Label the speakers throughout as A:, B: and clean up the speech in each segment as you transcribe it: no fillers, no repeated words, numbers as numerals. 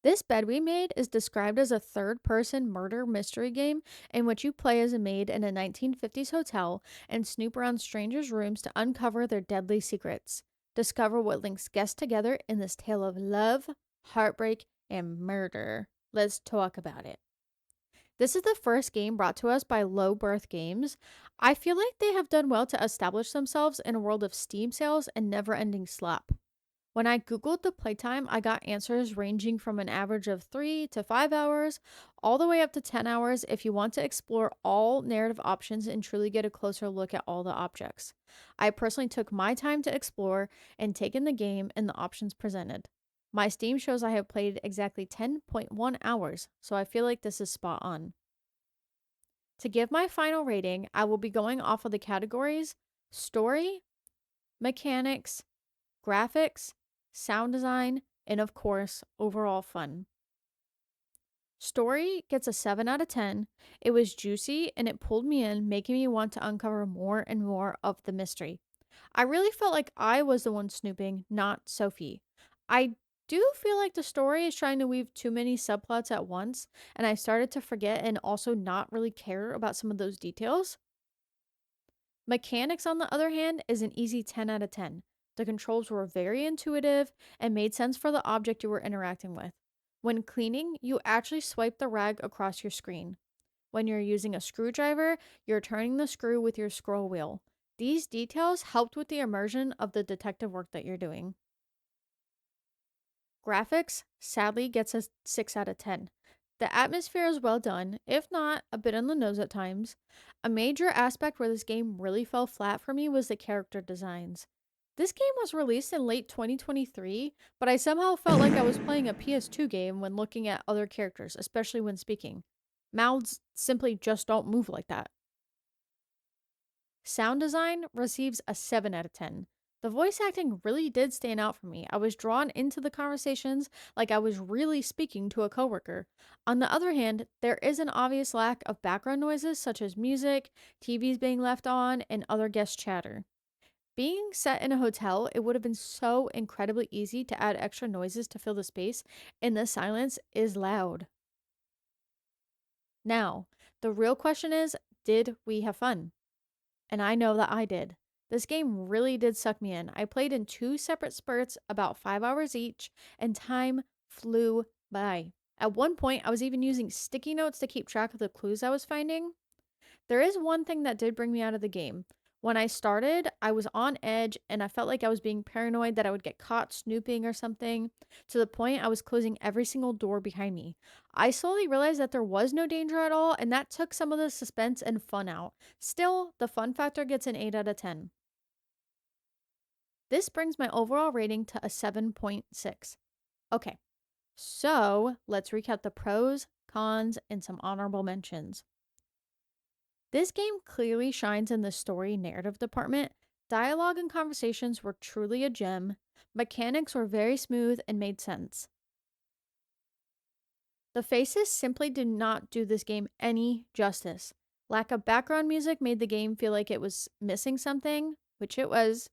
A: This bed we made is described as a third person murder mystery game in which you play as a maid in a 1950s hotel and snoop around strangers' rooms to uncover their deadly secrets. Discover what links guests together in this tale of love, heartbreak, and murder. Let's talk about it. This is the first game brought to us by Low Birth Games. I feel like they have done well to establish themselves in a world of Steam sales and never ending slop. When I Googled the playtime, I got answers ranging from an average of 3 to 5 hours, all the way up to 10 hours if you want to explore all narrative options and truly get a closer look at all the objects. I personally took my time to explore and take in the game and the options presented. My Steam shows I have played exactly 10.1 hours, so I feel like this is spot on. To give my final rating, I will be going off of the categories story, mechanics, graphics, sound design, and of course, overall fun. Story gets a 7 out of 10. It was juicy and it pulled me in, making me want to uncover more and more of the mystery. I really felt like I was the one snooping, not Sophie. I do feel like the story is trying to weave too many subplots at once, and I started to forget and also not really care about some of those details. Mechanics, on the other hand, is an easy 10 out of 10. The controls were very intuitive and made sense for the object you were interacting with. When cleaning, you actually swipe the rag across your screen. When you're using a screwdriver, you're turning the screw with your scroll wheel. These details helped with the immersion of the detective work that you're doing. Graphics, sadly, gets a 6 out of 10. The atmosphere is well done, if not a bit on the nose at times. A major aspect where this game really fell flat for me was the character designs. This game was released in late 2023, but I somehow felt like I was playing a PS2 game when looking at other characters, especially when speaking. Mouths simply just don't move like that. Sound design receives a 7 out of 10. The voice acting really did stand out for me. I was drawn into the conversations like I was really speaking to a coworker. On the other hand, there is an obvious lack of background noises such as music, TVs being left on, and other guest chatter. Being set in a hotel, it would have been so incredibly easy to add extra noises to fill the space, and the silence is loud. Now, the real question is, did we have fun? And I know that I did. This game really did suck me in. I played in two separate spurts, about 5 hours each, and time flew by. At one point, I was even using sticky notes to keep track of the clues I was finding. There is one thing that did bring me out of the game. When I started, I was on edge and I felt like I was being paranoid that I would get caught snooping or something, to the point I was closing every single door behind me. I slowly realized that there was no danger at all, and that took some of the suspense and fun out. Still, the fun factor gets an 8 out of 10. This brings my overall rating to a 7.6. Okay, so let's recap the pros, cons, and some honorable mentions. This game clearly shines in the story narrative department. Dialogue and conversations were truly a gem. Mechanics were very smooth and made sense. The faces simply did not do this game any justice. Lack of background music made the game feel like it was missing something, which it was.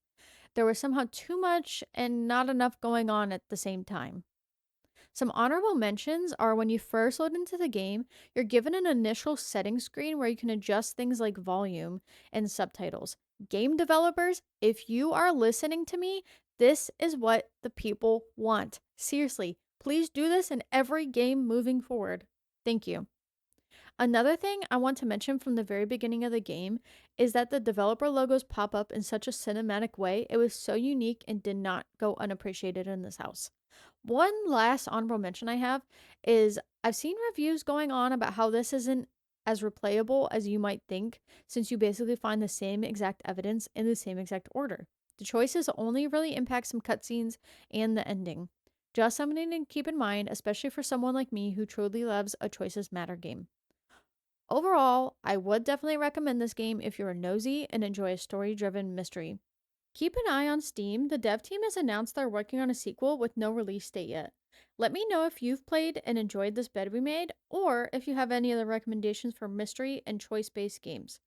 A: There was somehow too much and not enough going on at the same time. Some honorable mentions are when you first load into the game, you're given an initial settings screen where you can adjust things like volume and subtitles. Game developers, if you are listening to me, this is what the people want. Seriously, please do this in every game moving forward. Thank you. Another thing I want to mention from the very beginning of the game is that the developer logos pop up in such a cinematic way. It was so unique and did not go unappreciated in this house. One last honorable mention I have is I've seen reviews going on about how this isn't as replayable as you might think, since you basically find the same exact evidence in the same exact order. The choices only really impact some cutscenes and the ending. Just something to keep in mind, especially for someone like me who truly loves a choices matter game. Overall, I would definitely recommend this game if you're nosy and enjoy a story-driven mystery. Keep an eye on Steam. The dev team has announced they're working on a sequel with no release date yet. Let me know if you've played and enjoyed this bed we made, or if you have any other recommendations for mystery and choice-based games.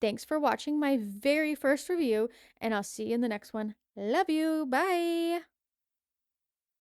A: Thanks for watching my very first review, and I'll see you in the next one. Love you. Bye!